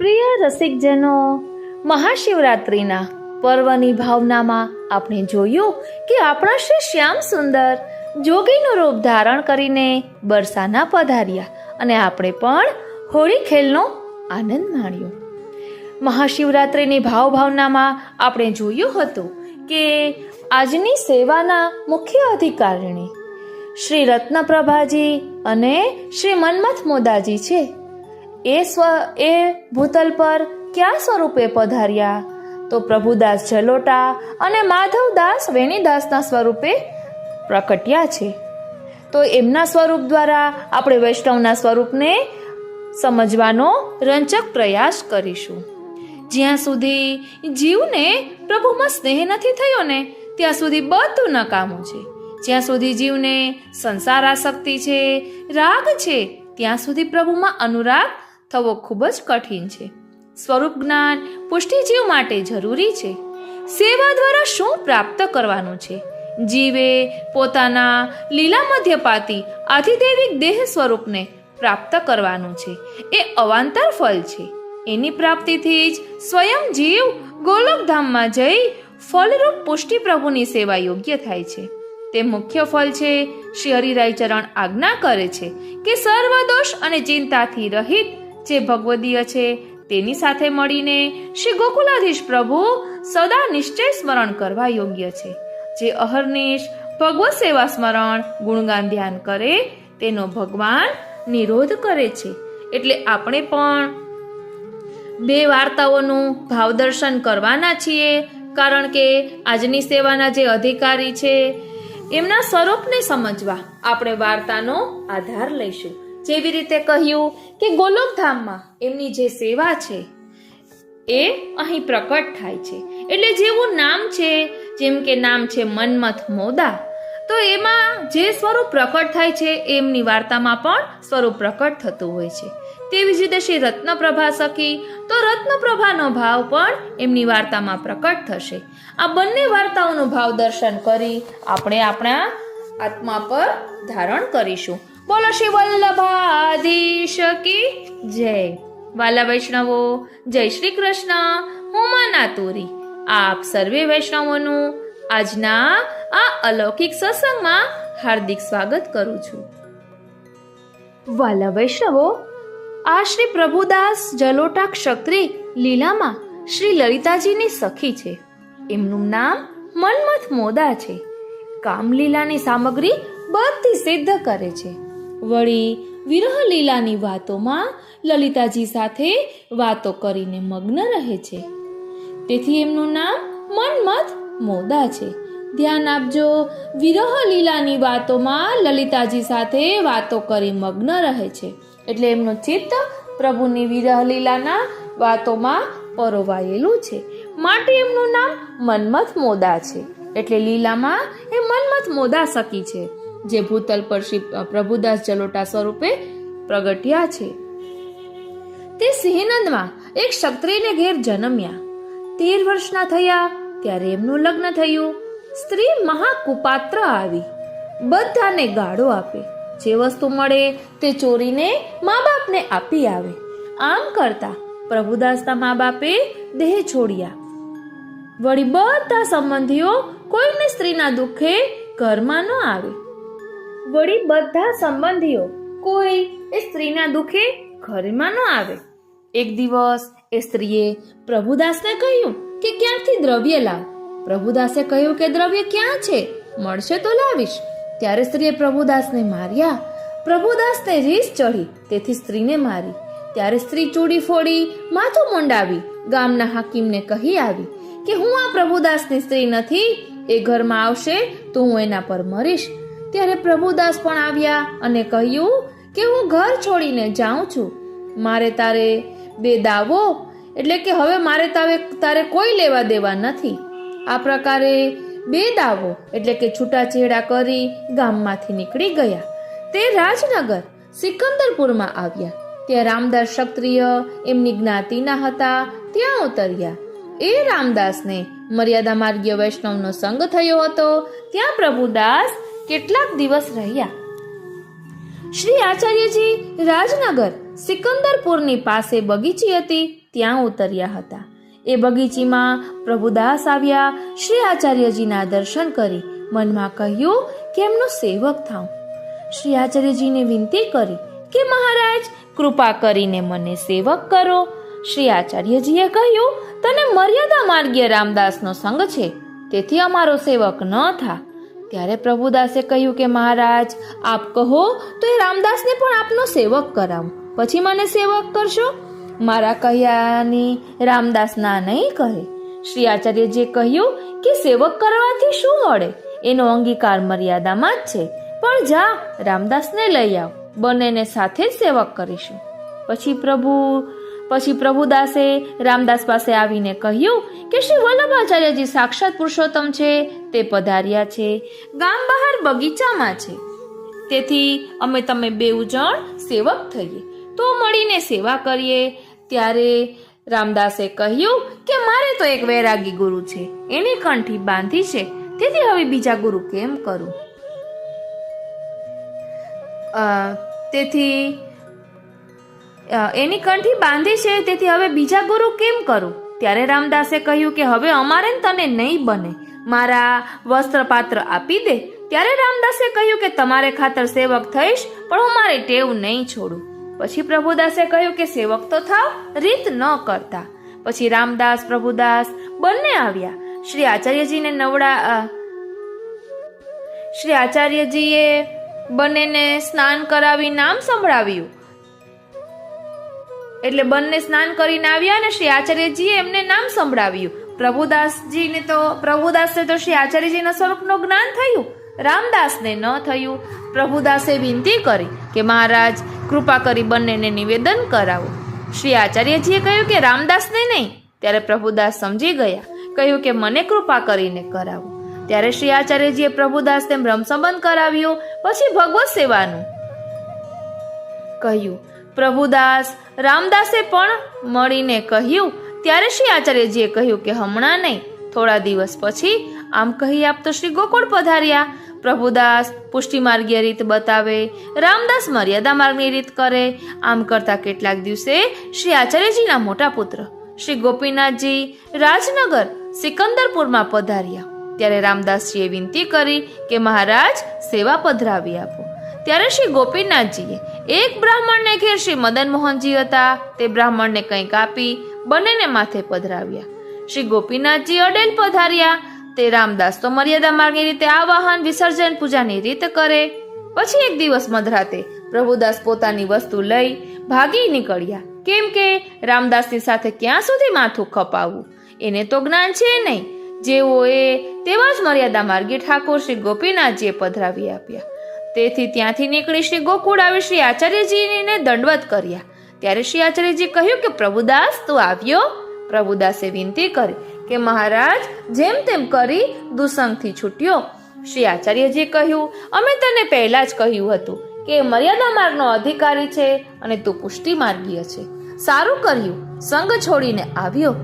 પ્રિય રસિકજનો, મહાશિવરાત્રિના પર્વની ભાવનામાં આપણે જોયું કે આપણા શ્રી શ્યામ સુંદર જોગીનું રૂપ ધારણ કરીને બરસાના પધાર્યા અને આપણે પણ હોળી ખેલનો આનંદ માણ્યો. મહાશિવરાત્રિની ભાવનામાં આપણે જોયું હતું કે આજની સેવાના મુખ્ય અધિકારીણી શ્રી રત્નપ્રભાજી અને શ્રી મન્મથ મોદાજી છે. એ ભૂતલ પર કયા સ્વરૂપે પધાર્યા? તો પ્રભુદાસ જલોટા અને માધવદાસ વેણીદાસના સ્વરૂપે પ્રકટ્યા છે. તો એમના સ્વરૂપ દ્વારા આપણે વૈષ્ણવના સ્વરૂપને સમજવાનો રંજક પ્રયાસ કરીશું. જ્યાં સુધી જીવને પ્રભુમાં સ્નેહ નથી થયો ને ત્યાં સુધી બધું નકામું છે. જ્યાં સુધી જીવને સંસાર આસક્તિ છે, રાગ છે, ત્યાં સુધી પ્રભુમાં અનુરાગ થવો ખૂબ જ કઠિન છે. સ્વરૂપ જ્ઞાન પુષ્ટિ જીવ માટે જરૂરી છે. સેવા દ્વારા શું પ્રાપ્ત કરવાનું છે? જીવે પોતાના લીલા મધ્યપાતી આધિદૈવિક દેહ સ્વરૂપને પ્રાપ્ત કરવાનું છે. એ અવાંતર ફળ છે. એની પ્રાપ્તિથી જ સ્વયં જીવ ગોલોકધામમાં જઈ ફલરૂપ પુષ્ટિ પ્રભુની સેવા યોગ્ય થાય છે. તે મુખ્ય ફળ છે. શ્રી હરિરાય ચરણ આજ્ઞા કરે છે કે સર્વદોષ અને ચિંતાથી રહિત જે ભગવદીય છે તેની સાથે મળીને શ્રી ગોકુલાધીશ પ્રભુ સદા નિશ્ચય સ્મરણ કરવા યોગ્ય છે. જે અહર્નિશ ભગવત સેવા સ્મરણ ગુણગાન ધ્યાન કરે તેનો ભગવાન નિરોધ કરે છે. એટલે આપણે પણ બે વાર્તાઓનું ભાવદર્શન કરવાના છીએ, કારણ કે આજની સેવાના જે અધિકારી છે એમના સ્વરૂપને સમજવા આપણે વાર્તાનો આધાર લઈશું. જેવી રીતે કહ્યું કે ગોલોકધામમાં એમની જે સેવા છે એ અહીં પ્રકટ થાય છે. એટલે જેવું નામ છે, જેમ કે નામ છે મન્મથ મોદા, તો એમાં જે સ્વરૂપ પ્રકટ થાય છે એમની વાર્તામાં પણ સ્વરૂપ પ્રકટ થતું હોય છે. તેવી જ રીતે શ્રી રત્નપ્રભા સખી, તો રત્નપ્રભાનો ભાવ પણ એમની વાર્તામાં પ્રકટ થશે. આ બંને વાર્તાઓનું ભાવ દર્શન કરી આપણે આપણા આત્મા પર ધારણ કરીશું. બોલો શ્રી વલ્લભાધીશ કી જય. વાલા વૈષ્ણવો, જય શ્રી કૃષ્ણ. હું માના તુરી આપ સર્વે વૈષ્ણવોનું આજના આ અલૌકિક સત્સંગમાં હાર્દિક સ્વાગત કરું છું. વાલા વૈષ્ણવો, આ શ્રી પ્રભુદાસ જલોટા ક્ષત્રિય લીલામાં શ્રી લલિતાજીની સખી છે. એમનું નામ મન્મથ મોદા છે. કામલીલાની સામગ્રી બધી સિદ્ધ કરે છે. વળી વિરહ લીલાની વાતોમાં લલિતાજી સાથે વાતો કરીને મગ્ન રહે છે. તેથી એમનું નામ મન્મથ મોદા છે. ધ્યાન આપજો, વિરહ લીલાની વાતોમાં લલિતાજી સાથે વાતો કરી મગ્ન રહે છે. એટલે એમનું ચિત્ત પ્રભુની વિરહ લીલાના વાતોમાં પરોવાયેલું છે. માટે એમનું નામ મન્મથ મોદા છે. એટલે લીલામાં એ મન્મથ મોદા સખી છે, જે ભૂતલ પર શ્રી પ્રભુદાસ જલોટા સ્વરૂપે પ્રગટ્યા છે. તે સિંહનંદમાં એક ક્ષત્રિયને ઘેર જન્મ્યા. 13 વર્ષના થયા ત્યારે એમનું લગ્ન થયું. સ્ત્રી મહાકુપાત્ર આવી, બધાને ગાળો આપે. જે વસ્તુ મળે તે ચોરીને મા બાપને આપી આવે. આમ કરતા પ્રભુદાસના મા બાપે દેહ છોડ્યા. વળી બધા સંબંધીઓ કોઈને સ્ત્રીના દુઃખે ઘરમાં ન આવે. વળી બધા સંબંધીઓ કોઈ એ સ્ત્રીના દુઃખે ઘરમાં ન આવે. એક દિવસ એ સ્ત્રીએ પ્રભુદાસને કહ્યું કે ક્યાંથી દ્રવ્ય લાવ. પ્રભુદાસે કહ્યું કે દ્રવ્ય ક્યાં છે, મળશે તો લાવીશ. ત્યારે સ્ત્રીએ પ્રભુદાસને માર્યા. પ્રભુદાસને રીસ ચડી, તેથી સ્ત્રીને મારી. ત્યારે સ્ત્રી ચૂડી ફોડી માથું મુંડાવી ગામના હાકીમને કહી આવી કે હું આ પ્રભુદાસની સ્ત્રી નથી. એ ઘરમાં આવશે તો હું એના પર મરીશ. ત્યારે પ્રભુદાસ પણ આવ્યા અને કહ્યું કે હું ઘર છોડીને જાઉં છું. મારે તારે બે દાવો, એટલે કે હવે મારે તારે કોઈ લેવા દેવા નથી. આ પ્રકારે બે દાવો એટલે કે છૂટાછેડા કરી ગામમાંથી નીકળી ગયા. તે રાજનગર સિકંદરપુરમાં આવ્યા. ત્યાં રામદાસ ક્ષત્રિય એમની જ્ઞાતિના હતા, ત્યાં ઉતર્યા. એ રામદાસને મર્યાદા માર્ગીય વૈષ્ણવનો સંગ થયો હતો. ત્યાં પ્રભુદાસ કેટલાક દિવસ રહ્યા. શ્રી આચાર્યજી રાજનગર સિકંદરપુરની પાસે બગીચી હતી ત્યાં ઉતર્યા હતા. એ બગીચીમાં પ્રભુદાસ આવ્યા. શ્રી આચાર્યજીના દર્શન કરી મનમાં કહ્યું કે એમનો સેવક થાઉં. શ્રી આચાર્યજીને વિનંતી કરી કે મહારાજ કૃપા કરીને મને સેવક કરો. શ્રી આચાર્યજીએ કહ્યું, તને મર્યાદા માર્ગીય રામદાસનો સંગ છે, તેથી અમારો સેવક ન થા. ત્યારે પ્રભુદાસે કહ્યું કે મહારાજ આપ કહો તો એ રામદાસને પણ આપનો સેવક કરાવું, પછી મને સેવક કરશો. મારા કહ્યાની રામદાસ ના નહીં કહે. શ્રી આચાર્યજીએ કહ્યું કે સેવક કરવાથી શું મળે, એનો અંગીકાર મર્યાદામાં જ છે, પણ જા રામદાસને લઈ આવ, બંનેને સાથે જ સેવક કરીશું. પછી પ્રભુદાસે રામદાસ પાસે આવીને કહ્યું કે શ્રી વલ્લભાચાર્યજી સાક્ષાત પુરુષોત્તમ છે, તે પધાર્યા છે, ગામ બહાર બગીચામાં છે, તેથી અમે તમે બેઉ જણ સેવક થઈએ, તો મળીને સેવા કરીએ. ત્યારે રામદાસે કહ્યું કે મારે તો એક વૈરાગી ગુરુ છે, એની કંઠી બાંધી છે, તેથી હવે બીજા ગુરુ કેમ કરું? એની કંઠી બાંધી છે, તેથી હવે બીજા ગુરુ કેમ કરું? ત્યારે રામદાસે કહ્યું કે હવે અમારે તને નહીં બને, મારા વસ્ત્ર પાત્ર આપી દે. ત્યારે રામદાસે કહ્યું કે તમારે ખાતર સેવક થઈશ, પણ હું મારી ટેવ નહીં છોડું. પછી પ્રભુદાસે કહ્યું કે સેવક તો થાવ, રીત ન કરતા. પછી રામદાસ પ્રભુદાસ બંને આવ્યા. શ્રી આચાર્યજીએ બંનેને સ્નાન કરાવી નામ સંભળાવ્યું. એટલે બંને સ્નાન કરીને આવ્યા અને શ્રી આચાર્યજીએ એમને નામ સંભળાવ્યું. પ્રભુદાસને તો શ્રી આચાર્યજીના સ્વરૂપનું જ્ઞાન થયું, રામદાસને ન થયું. પ્રભુદાસે વિનંતી કરી કે મહારાજ કૃપા કરી બંનેને નિવેદન કરાવો. શ્રી આચાર્યજીએ કહ્યું કે રામદાસને નહીં. ત્યારે પ્રભુદાસ સમજી ગયા, કહ્યું કે મને કૃપા કરીને કરાવો. ત્યારે શ્રી આચાર્યજીએ પ્રભુદાસને બ્રહ્મસંબંધ કરાવ્યો. પછી ભગવત સેવાનું કહ્યું. પ્રભુદાસ રામદાસે પણ મળીને કહ્યું. ત્યારે શ્રી આચાર્યજીએ કહ્યું કે હમણાં નહીં, થોડા દિવસ પછી. આમ કહી આપતો શ્રી ગોકુળ પધાર્યા. પ્રભુદાસ પુષ્ટિમાર્ગીય રીત બતાવે, રામદાસ મર્યાદા માર્ગની રીત કરે. આમ કરતા કેટલાક દિવસે શ્રી આચાર્યજીના મોટા પુત્ર શ્રી ગોપીનાથજી રાજનગર સિકંદરપુરમાં પધાર્યા. ત્યારે રામદાસજીએ વિનંતી કરી કે મહારાજ સેવા પધરાવી આપો. ત્યારે શ્રી ગોપીનાથજીએ એક બ્રાહ્મણને ઘેર શ્રી મદન મોહનજી હતા, તે બ્રાહ્મણને કંઈક આપી બંનેને માથે પધરાવ્યા. શ્રી ગોપીનાથજી અડેલ પધાર્યા. તે રામદાસ તો મર્યાદા માર્ગની રીતે આવાહન વિસર્જન પૂજાની રીત કરે. પછી એક દિવસ મધરાતે પ્રભુદાસ પોતાની વસ્તુ લઈ ભાગી નીકળ્યા, કેમ કે રામદાસની સાથે ક્યાં સુધી માથું ખપાવવું, એને તો જ્ઞાન છે નહીં. જેવો એ તેવા જ મર્યાદા માર્ગી ઠાકોર શ્રી ગોપીનાથજીએ પધરાવી આપ્યા. તેથી ત્યાંથી નીકળી શ્રી ગોકુળ આવી શ્રી આચાર્યજીને દંડવત કર્યા. ત્યારે શ્રી આચાર્યજી કહ્યું કે પ્રભુદાસ તું આવ્યો. પ્રભુદાસે વિનંતી કરી કે મહારાજ જેમ તેમ કરી દુસંગથી છૂટ્યો. શ્રી આચાર્યજીએ કહ્યું, અમે તને પહેલા જ કહ્યું હતું કે મર્યાદા માર્ગનો અધિકારી છે અને તું પુષ્ટિ માર્ગીય છે. સારું કર્યું, સંગ છોડીને આવ્યો.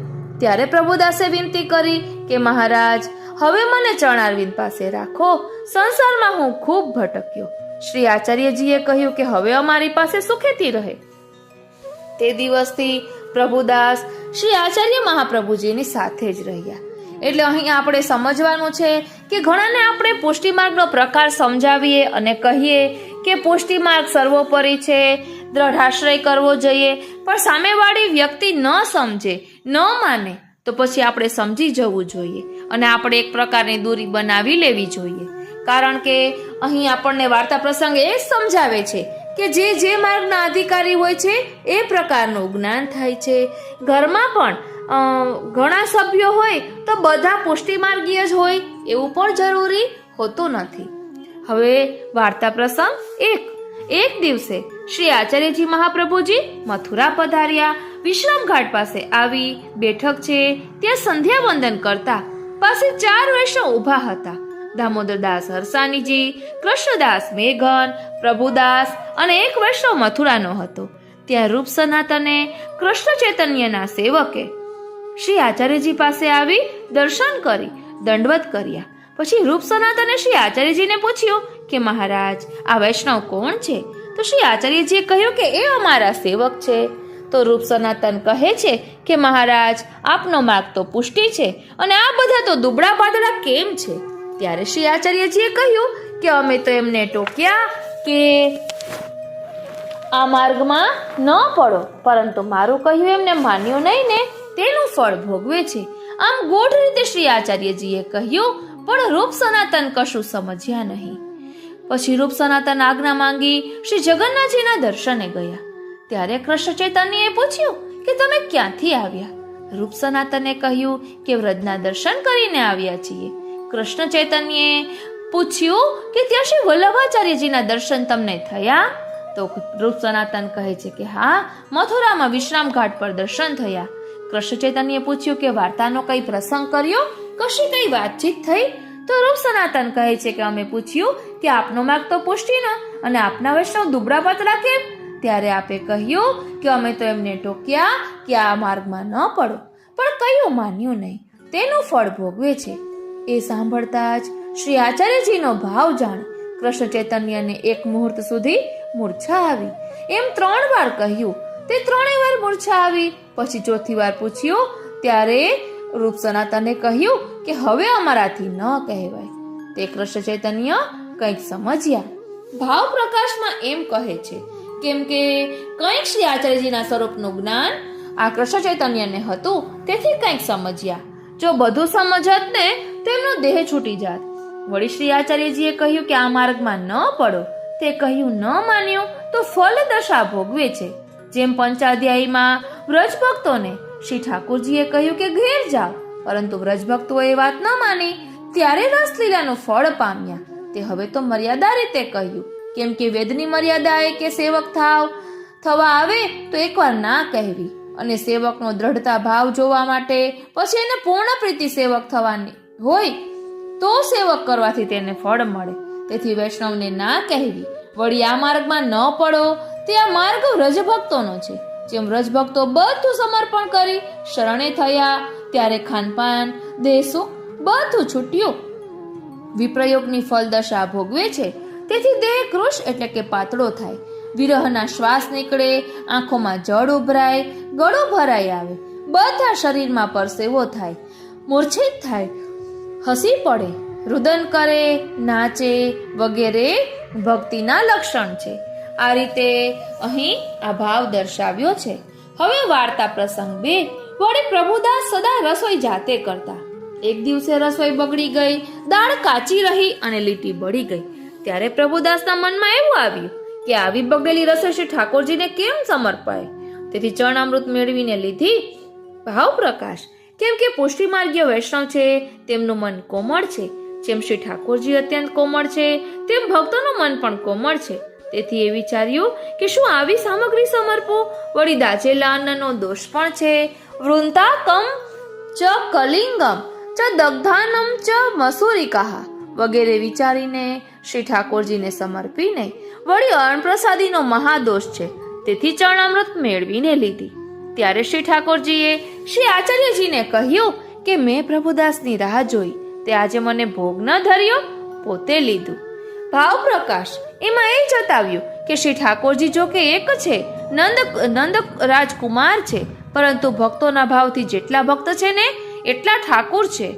ત્યારે પ્રભુદાસે વિનંતી કરી કે મહારાજ હવે મને ચરણારવિંદ પાસે રાખો, સંસારમાં હું ખૂબ ભટક્યો. શ્રી આચાર્યજીએ કહ્યું કે હવે અમારી પાસે સુખેથી રહે. તે દિવસથી પ્રભુદાસ શ્રી આચાર્ય મહાપ્રભુજીની સાથે જ રહ્યા. એટલે અહીં આપણે સમજવાનું છે કે ઘણાને આપણે પુષ્ટિમાર્ગનો પ્રકાર સમજાવીએ અને કહીએ કે પુષ્ટિમાર્ગ સર્વોપરી છે, દ્રઢાશ્રય કરવો જોઈએ, પણ સામેવાળી વ્યક્તિ ન સમજે, ન માને, તો પછી આપણે સમજી જવું જોઈએ અને આપણે એક પ્રકારની દૂરી બનાવી લેવી જોઈએ. કારણ કે અહીં આપણને વાર્તા પ્રસંગ એ સમજાવે છે કે જે માર્ગના અધિકારી હોય છે એ પ્રકારનું જ્ઞાન થાય છે. ઘરમાં પણ ઘણા સભ્યો હોય તો બધા પુષ્ટિમાર્ગીય જ હોય એવું પણ જરૂરી હોતું નથી. હવે વાર્તા પ્રસંગ એક દિવસે શ્રી આચાર્યજી મહાપ્રભુજી મથુરા પધાર્યા. વિશ્રામ ઘાટ પાસે આવી બેઠક છે ત્યાં સંધ્યા વંદન કરતા પાસે 4 વૈષ્ણવ ઊભા હતા. દામોદરદાસ હરસાનીજી, કૃષ્ણદાસ મેઘન, પ્રભુદાસ અને એક વૈષ્ણવ મથુરાનો હતો. ત્યાં રૂપ સનાતને કૃષ્ણ ચૈતન્યના સેવકે શ્રી આચાર્યજી પાસે આવી દર્શન કરી દંડવત કર્યા. પછી રૂપ સનાતને શ્રી આચાર્યજીને પૂછ્યું કે મહારાજ આ વૈષ્ણવ કોણ છે? તો શ્રી આચાર્યજીએ કહ્યું કે એ અમારા સેવક છે. તો રૂપ સનાતન કહે છે કે મહારાજ, આપનો માર્ગ તો પુષ્ટિ છે અને આ બધા તો દુબળા પાતળા કેમ છે? ત્યારે શ્રી આચાર્યજીએ કહ્યું કે અમે તો એમને ટોક્યા કે આ માર્ગમાં ન પડો, પરંતુ મારું કહ્યું એમને માન્યું નહીં ને તેનું ફળ ભોગવે છે. આમ ગૂઢ રીતે શ્રી આચાર્યજીએ કહ્યું, પણ રૂપ સનાતન કશું સમજ્યા નહીં. પછી રૂપ સનાતન આજ્ઞા માંગી શ્રી જગન્નાથજીના દર્શને ગયા. ત્યારે કૃષ્ણ ચૈતન્યએ પૂછ્યું કે તમે ક્યાંથી આવ્યા? રૂપ સનાતને કહ્યું કે વ્રજના દર્શન કરીને આવ્યા છીએ. કૃષ્ણ ચૈતન્યએ પૂછ્યું કે ત્યાં શ્રી વલ્લભાચાર્યજીના દર્શન તમને થયા? તો રૂપ સનાતન કહે છે કે હા, મથુરામાં વિશ્રામ ઘાટ પર દર્શન થયા. કૃષ્ણ ચૈતન્યએ પૂછ્યું કે વાર્તાનો કઈ પ્રસંગ કર્યો, કશી કઈ વાતચીત થઈ? તો રૂપ સનાતન કહે છે કે અમે પૂછ્યું કે આપનો માર્ગ તો પુષ્ટિનો અને આપના વૈષ્ણવ દુબળા પાતળા કેમ? ત્યારે આપે કહ્યું કે અમે તો એમને ટોક્યા કે આ માર્ગમાં ન પડો, પણ કયું માન્યું નહીં, તેનું ફળ ભોગવે છે. એ સાંભળતા જ શ્રી આચાર્યજીનો ભાવ જાણ કૃષ્ણ ચૈતન્યને એક મુહૂર્ત સુધી મૂર્છા આવી. એમ 3 વાર કહ્યું, તે 3 વાર મૂર્છા આવી. પછી 4થી વાર પૂછ્યું ત્યારે રૂપ સનાતને કહ્યું કે હવે અમારાથી ન કહેવાય. તે કૃષ્ણ ચૈતન્ય કંઈક સમજ્યા. ભાવ પ્રકાશમાં એમ કહે છે કેમ કે કંઈક શ્રી આચાર્યજીના સ્વરૂપનું જ્ઞાન આ કૃષ્ણ ચૈતન્યને હતું, તેથી કંઈક સમજ્યા. જો બધું સમજત ને તેમનો દેહ છૂટી જાત. વળી શ્રી આચાર્યજીએ કહ્યું કે આ માર્ગમાં ન પડો. તે કહ્યું ન માન્યું તો ફલ દશા ભોગવે છે. જેમ પંચાધ્યાયીમાં વ્રજભક્તોને શ્રી ઠાકોરજીએ કહ્યું કે ઘેર જાઓ, પરંતુ વ્રજભક્તોએ વાત ન માની ત્યારે રસલીલાનું ફળ પામ્યા. તે હવે તો મર્યાદા રીતે કહ્યું, કેમ કે વેદની મર્યાદાએ કે સેવક થવા આવે તો એકવાર ના કહેવી અને સેવકનો દ્રઢતા ભાવ જોવા માટે પછી એને પૂર્ણ પ્રીતિ સેવક થવાની હોય તો સેવક કરવાથી તેને ફળ મળે. તેથી વૈષ્ણવને ના કહેવી. વળી આ માર્ગમાં ન પડો, તે આ માર્ગ વ્રજભક્તોનો છે. જેમ વ્રજભક્તો બધું સમર્પણ કરી શરણે થયા ત્યારે ખાનપાન, દેહ બધું છૂટ્યું. વિપ્રયોગની ફલદશા ભોગવે છે. તેથી દેહ કૃશ એટલે કે પાતળો થાય, વિરહના શ્વાસ નીકળે, આંખોમાં જળ ઉભરાય, ગળો ભરાઈ આવે, બધા શરીરમાં પરસેવો થાય, મૂર્છિત થાય, હસી પડે, રુદન કરે, નાચે વગેરે ભક્તિના લક્ષણ છે. આ રીતે અહીં આ ભાવ દર્શાવ્યો છે. હવે વાર્તા પ્રસંગ 2. વળી પ્રભુદાસ સદા રસોઈ જાતે કરતા. એક દિવસે રસોઈ બગડી ગઈ, દાળ કાચી રહી અને લીટી બળી ગઈ. ત્યારે પ્રભુદાસના મનમાં એવું આવ્યું કે આવી બગડેલી રસોઈ શ્રી ઠાકોરજીને કેમ સમર્પાય? તેથી ચરણામૃત મેળવીને લીધી. ભાવ પ્રકાશ કેમ કે પુષ્ટિ માર્ગીય વૈષ્ણવ છે, તેમનું મન કોમળ છે. જેમ શ્રી ઠાકોરજી અત્યંત કોમળ છે, તેમ ભક્તોનું મન પણ કોમળ છે. તેથી એ વિચાર્યું કે શું આવી સામગ્રી સમર્પો? વળી દાજેલા અન્નનો દોષ પણ છે. વૃંતાકમ ચ કલિંગમ ચ દગ્ધાનમ ચ મસૂરિકાહ વગેરે વિચારીને શ્રી ઠાકોરજીને સમર્પીને વળી અણપ્રસાદીનો મહાદોષ છે. તેથી ચરણામૃત મેળવીને લીધી. ત્યારે શ્રી ઠાકોરજીએ શ્રી આચાર્યજીને કહ્યું કે મેં પ્રભુદાસની રાહ જોઈ, તે આજે મને ભોગ ન ધર્યો, પોતે લીધું. ભાવ પ્રકાશ એમાં એ જતાવ્યું કે શ્રી ઠાકોરજી જો કે એક છે, નંદ રાજકુમાર છે, પરંતુ ભક્તોના ભાવથી જેટલા ભક્ત છે ને એટલા ઠાકોર છે.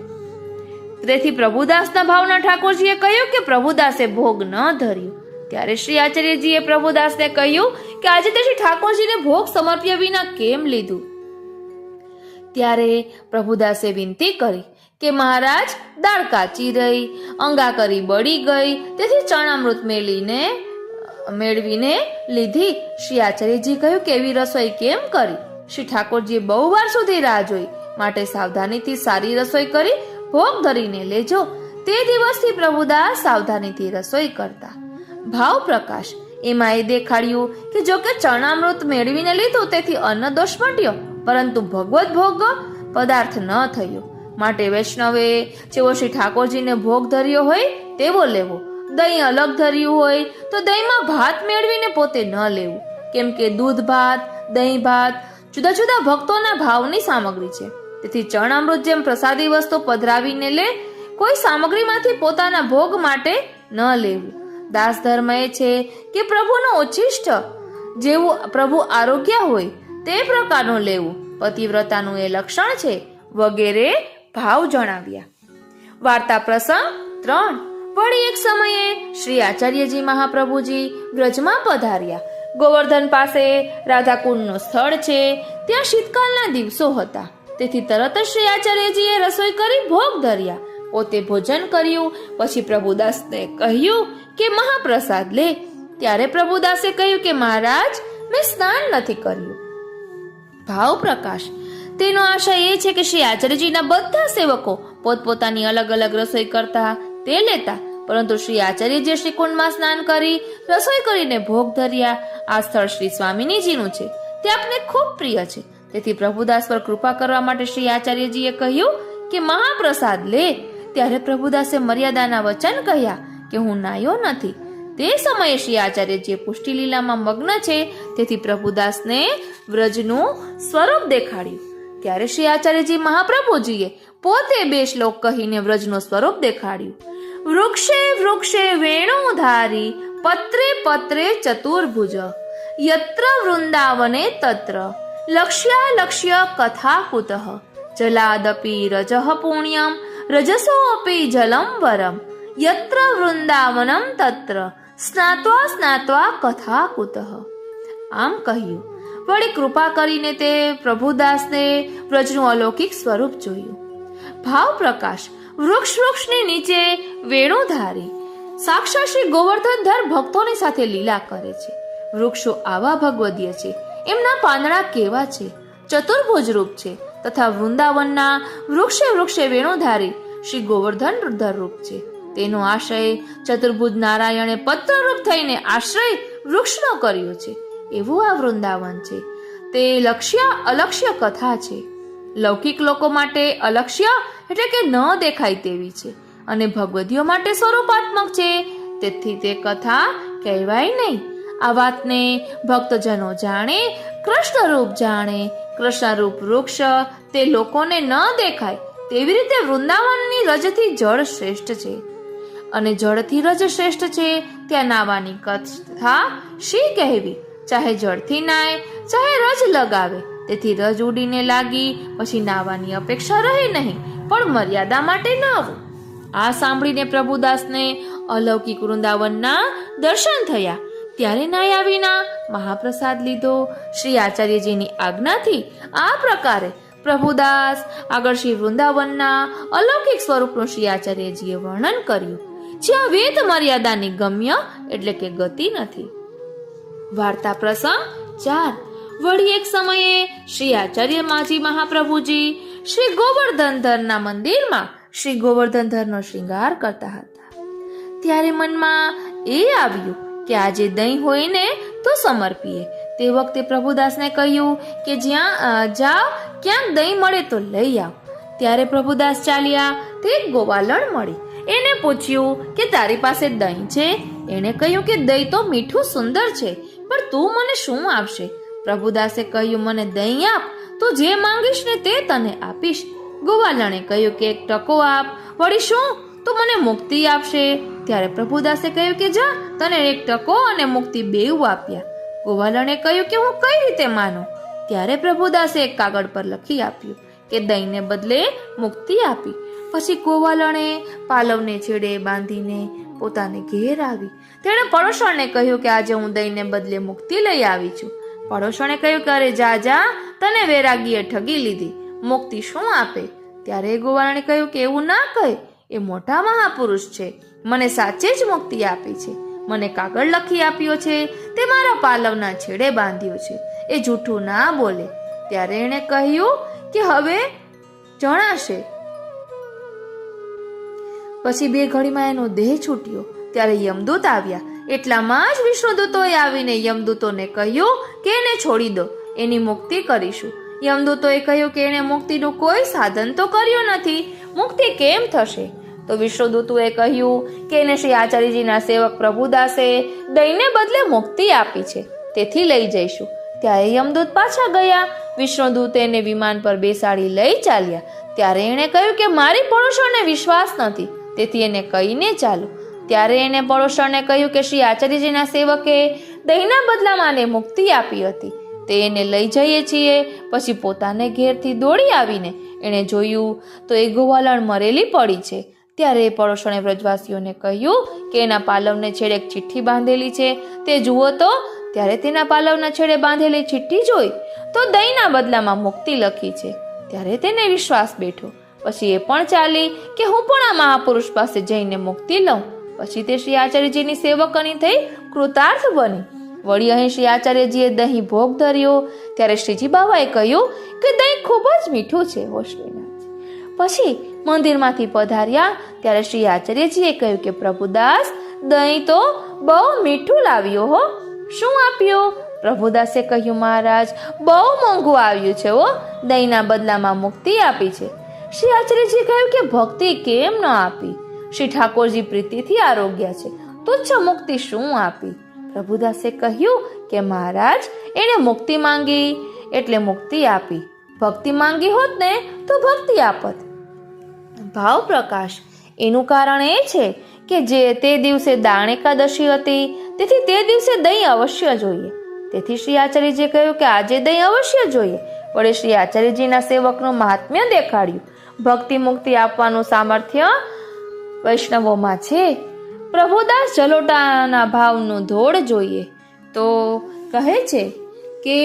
તેથી પ્રભુદાસના ભાવના ઠાકોરજીએ કહ્યું કે પ્રભુદાસે ભોગ ન ધર્યો. ત્યારે શ્રી આચાર્યજીએ પ્રભુદાસને કહ્યું કે આજે તે શ્રી ઠાકોરજીને ભોગ સમર્પ્યા વિના કેમ લીધું? ત્યારે પ્રભુદાસે વિનંતી કરી કે મહારાજ, દાળ કાચી રહી, અંગા કરી બળી ગઈ, તેથી ચરણામૃત મેળવીને લીધી. શ્રી આચાર્યજી કહ્યું કે એવી રસોઈ કેમ કરી? શ્રી ઠાકોરજીએ બહુ વાર સુધી રાહ જોઈ, માટે સાવધાનીથી સારી રસોઈ કરી ભોગ ધરીને લેજો. તે દિવસથી પ્રભુદાસ સાવધાનીથી રસોઈ કરતા. ભાવ પ્રકાશ એમાં એ દેખાડ્યું કે જો કે ચરણામૃત મેળવીને લીધું તેથી અન્ન દોષ મટ્યો, પરંતુ ભગવત ભોગ પદાર્થ ન થયો. માટે વૈષ્ણવે જેવો શ્રી ઠાકોરજીને ભોગ ધર્યો હોય તેવો લેવો. દહીં અલગ ધર્યું હોય તો દહીંમાં ભાત મેળવીને પોતે ન લેવું, કેમ કે દૂધ ભાત, દહીં ભાત જુદા જુદા ભક્તોના ભાવની સામગ્રી છે. તેથી ચરણામૃત જેમ પ્રસાદી વસ્તુ પધરાવીને લે, કોઈ સામગ્રીમાંથી પોતાના ભોગ માટે ન લેવું. દાસ ધર્મ એ છે કે પ્રભુનો ઉચ્છિષ્ટ જેવું પ્રભુ આરોગ્ય હોય તે પ્રકારનું લેવું પતિવ્રતાનું એ લક્ષણ છે વગેરે ભાવ જણાવ્યા. વાર્તા પ્રસંગ 3. વળી એક સમયે શ્રી આચાર્યજી મહાપ્રભુજી વ્રજમાં પધાર્યા. ગોવર્ધન પાસે રાધાકુંડનું સ્થળ છે. ત્યાં શીતકાલના દિવસો હતા. તેથી તરત જ શ્રી આચાર્યજીએ રસોઈ કરી ભોગ ધર્યા. પોતે ભોજન કર્યું. પછી પ્રભુદાસને કહ્યું કે મહાપ્રસાદ લે. ત્યારે પ્રભુદાસે કહ્યું કે મહારાજ, મેં સ્નાન નથી કર્યું. ભાવ પ્રકાશ. તેનો આશય એ છે કે શ્રી આચાર્યજીના બધા સેવકો પોતપોતાની અલગ અલગ રસોઈ કરતા, તે લેતા, પરંતુ શ્રી આચાર્યજીએ શ્રીકુંડમાં સ્નાન કરી રસોઈ કરીને ભોગ ધર્યા. આ સ્થળ શ્રી સ્વામિનીજીનું છે. તે આપને ખૂબ પ્રિય છે. તેથી પ્રભુદાસ પર કૃપા કરવા માટે શ્રી આચાર્યજીએ કહ્યું કે મહાપ્રસાદ લે. ત્યારે પ્રભુદાસે મર્યાદાના વચન કહ્યા કે હું નાયો નથી. તે સમયે શ્રી આચાર્યજીએ પુષ્ટિ લીલામાં મગ્ન છે. તેથી પ્રભુદાસને વ્રજનું સ્વરૂપ દેખાડ્યું. ત્યારે શ્રી આચાર્યજી મહાપ્રભુજીએ પોતે 2 શ્લોક કહીને વ્રજનું સ્વરૂપ દેખાડ્યું. વૃક્ષે વૃક્ષે વેણુધારી પત્રે પત્રે ચતુર્ભુજ યત્ર વૃંદાવને તત્ર લક્ષ્ય કથા કુતઃ જલાદપી રજઃ પુણ્યમ રજસોપી જલમ વરમ યત્ર વૃંદાવનમ તત્ર સ્નાત્વા કથા કુતઃ. આમ કહ્યું. વળી કૃપા કરીને તે પ્રભુદાસને વ્રજનું અલૌકિક સ્વરૂપ જોયું. ભાવ પ્રકાશ. વૃક્ષની નીચે વેણુધારી સાક્ષાત શ્રી ગોવર્ધનધર ભક્તોની સાથે લીલા કરે છે. વૃક્ષો આવા ભગવદીય છે. એમના પાંદડા કેવા છે, ચતુર્ભુજ રૂપ છે. તથા વૃંદાવનના વૃક્ષે વેણુધારી શ્રી ગોવર્ધનધર રૂપ છે. તેનો આશય ચતુર્ભુજ નારાયણે પત્રરૂપ થઈને આશ્રય વૃક્ષનો કર્યો છે. એવું આ વૃંદાવન છે. તે અલક્ષ્ય કથા છે. લૌકિક લોકો માટે અલક્ષ્ય એટલે કે ન દેખાય તેવી છે, અને ભગવદીઓ માટે સ્વરૂપાત્મક છે. તેથી તે કથા કહેવાય નહીં. આ વાતને ભક્તજનો જાણે, કૃષ્ણ રૂપ જાણે. કૃષ્ણ રૂપ વૃક્ષ તે લોકોને ન દેખાય તેવી રીતે વૃંદાવનની રજથી જળ શ્રેષ્ઠ છે, અને જળથી રજ શ્રેષ્ઠ છે. ત્યાં નાવાની કથા શી કહેવી? ચાહે જળથી નાય, ચાહે રજ લગાવે. તેથી રજ ઉડીને લાગી પછી નાવાની અપેક્ષા રહે નહીં, પણ મર્યાદા માટે નાવું. આ સાંભળીને પ્રભુદાસને અલૌકિક વૃંદાવનના દર્શન થયા. ત્યારે નાયા વિના મહાપ્રસાદ લીધો. શ્રી આચાર્યજીની આજ્ઞાથી આ પ્રકારે પ્રભુદાસ આગળ શ્રી વૃંદાવનના અલૌકિક સ્વરૂપનું શ્રી આચાર્યજીએ વર્ણન કર્યું, જ્યાં વેદ મર્યાદાની ગમ્ય એટલે કે ગતિ નથી. વાર્તા પ્રસંગ 4. વળી એક સમયે શ્રી આચાર્ય માજી મહાપ્રભુજી શ્રી ગોવર્ધનધરના મંદિરમાં શ્રી ગોવર્ધનધરનો શૃંગાર કરતા હતા. ત્યારે મનમાં એ આવ્યું કે આજે દહીં હોય ને તો સમર્પીએ. તે વખતે પ્રભુદાસને કહ્યું કે જ્યાં જાઓ ક્યાંક દહીં મળે તો લઈ આવ. ત્યારે પ્રભુદાસ ચાલ્યા. તે ગોવાલણ મળી. એને પૂછ્યું કે તારી પાસે દહીં છે? એણે કહ્યું કે દહીં તો મીઠું સુંદર છે, પણ તું મને શું આપશે? પ્રભુદાસે કહ્યું, મને દહીં આપ તો જે માંગીશ ને તે તને આપીશ. ગોવાલણે કહ્યું કે 1 ટકો આપ. વળી શું? તું મને મુક્તિ આપશે? ત્યારે પ્રભુદાસે કહ્યું કે જા, તને 1 ટકો અને મુક્તિ બેઉ આપ્યા. ગોવાલણે કહ્યું કે હું કઈ રીતે માનું? ત્યારે પ્રભુદાસે એક કાગળ પર લખી આપ્યું કે દહીંને બદલે મુક્તિ આપી. પછી ગોવાલણે પાલવને છેડે બાંધીને પોતાને ઘેર આવી. તેણે પડોશણને કહ્યું કે આજે હું દહીંને બદલે મુક્તિ લઈ આવી છું. પડોશણે કહ્યું કે અરે જા, તને વૈરાગીએ ઠગી લીધી, મુક્તિ શું આપે? ત્યારે ગોવાલણે કહ્યું કે એવું ના કહે, એ મોટા મહાપુરુષ છે, મને સાચે જ મુક્તિ આપી છે. મને કાગળ લખી આપ્યો છે, તે મારા પાલવના છેડે બાંધ્યો છે, એ જૂઠું ના બોલે. ત્યારે એણે કહ્યું કે હવે જણાશે. પછી 2 ઘડીમાં એનો દેહ છૂટ્યો. ત્યારે યમદૂત આવ્યા. એટલામાં જ વિષ્ણુદૂતોએ આવીને યમદૂતોને કહ્યું કે એને છોડી દો, એની મુક્તિ કરીશું. યમદૂતોએ કહ્યું કે એણે મુક્તિનું કોઈ સાધન તો કર્યું નથી, મુક્તિ કેમ થશે? તો વિષ્ણુદૂતોએ કહ્યું કે એને શ્રી આચાર્યજીના સેવક પ્રભુદાસે દહીંને બદલે મુક્તિ આપી છે, તેથી લઈ જઈશું. ત્યારે યમદૂત પાછા ગયા. વિષ્ણુદૂત એને વિમાન પર બેસાડી લઈ ચાલ્યા. ત્યારે એણે કહ્યું કે મારી પડોશણને વિશ્વાસ નથી, તેથી એને કહીને ચાલો. ત્યારે એને પડોશણને કહ્યું કે શ્રી આચાર્યજીના સેવકે દહીંના બદલામાં આને મુક્તિ આપી હતી, તે એને લઈ જઈએ છીએ. પછી પોતાને ઘેરથી દોડી આવીને એણે જોયું તો એ ગોવાલણ મરેલી પડી છે. ત્યારે પડોશણે વ્રજવાસીઓને કહ્યું કે એના પાલવને છેડે એક ચિઠ્ઠી બાંધેલી છે, તે જુઓ તો. ત્યારે તેના પાલવના છેડે બાંધેલી ચિઠ્ઠી જોઈ તો દહીંના બદલામાં મુક્તિ લખી છે. ત્યારે તેને વિશ્વાસ બેઠો. પછી એ પણ ચાલી કે હું પણ આ મહાપુરુષ પાસે જઈને મુક્તિ લઉં. પછી તે શ્રી આચાર્યજીની સેવકની થઈ કૃતાર્થ બની. વળી અહીં શ્રી આચાર્યજીએ દહીં ભોગ ધર્યો. ત્યારે શ્રીજી બાવાએ કહ્યું કે દહીં ખૂબ જ મીઠું છે હો શ્રીનાથજી. પછી મંદિરમાંથી પધાર્યા ત્યારે શ્રી આચાર્યજીએ કહ્યું કે પ્રભુદાસ, દહીં તો બહુ મીઠું લાવ્યો હો, શું આપ્યું? પ્રભુદાસે કહ્યું, મહારાજ, બહુ મોંઘું આવ્યું છે હો, દહીંના બદલામાં મુક્તિ આપી છે. શ્રી આચાર્યજી કહ્યું કે ભક્તિ કેમ ન આપી? શ્રી ઠાકોરજી પ્રીતિથી આરોગ્ય છે, તુચ્છ મુક્તિ શું આપી? પ્રભુદાસે કહ્યું કે મહારાજ, એણે મુક્તિ માંગી એટલે મુક્તિ આપી. ભક્તિ માંગી હોત ને તો ભક્તિ આપત. ભાવ પ્રકાશ એનું કારણ એ છે કે જે તે દિવસે દાણ એકાદશી હતી, તેથી તે દિવસે દહીં અવશ્ય જોઈએ. તેથી શ્રી આચાર્યજીએ કહ્યું કે આજે દહીં અવશ્ય જોઈએ. વડે શ્રી આચાર્યજીના સેવકનું મહાત્મ્ય દેખાડ્યું. ભક્તિ મુક્તિ આપવાનું સામર્થ્ય વૈષ્ણવોમાં છે. પ્રભુદાસ જલોટાના ભાવનું ધોળ જોઈએ તો કહે છે કે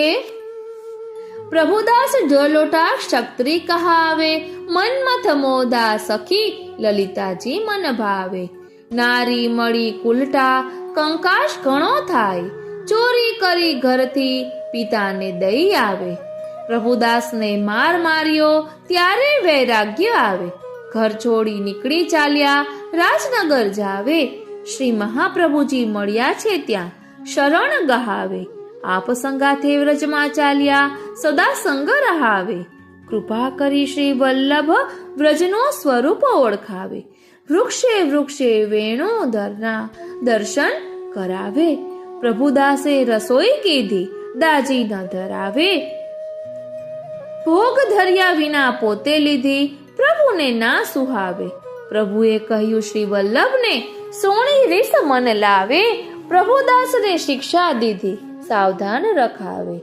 પ્રભુદાસ જલોટા ક્ષત્રિ કહાવે, મન્મથ મોદા સખી લલિતાજી મન ભાવે. નારી મળી કુલટા કંકાશ ઘણો થાય, ચોરી કરી ઘરથી પિતાને દઈ આવે. પ્રભુદાસને માર માર્યો ત્યારે વૈરાગ્ય આવે, ઘર છોડી નીકળી ચાલ્યા રાજનગર જાવે. શ્રી મહાપ્રભુજી મળ્યા છે ત્યાં શરણ ગહાવે. આપ સંગાથે વ્રજમાં ચાલ્યા સદા સંગ રહાવે. કૃપા કરી શ્રી વલ્લભ વ્રજનો સ્વરૂપ ઓળખાવે. વૃક્ષે વૃક્ષે વેણુધરના દર્શન કરાવે. પ્રભુદાસે રસોઈ કીધી દાજી ન ધરાવે. ભોગ ધર્યા વિના પોતે લીધી પ્રભુને ના સુહાવે. પ્રભુએ કહ્યું શ્રી વલ્લભને સોણી રીસ મન લાવે. પ્રભુદાસને શિક્ષા દીધી સાવધાન રખાવે.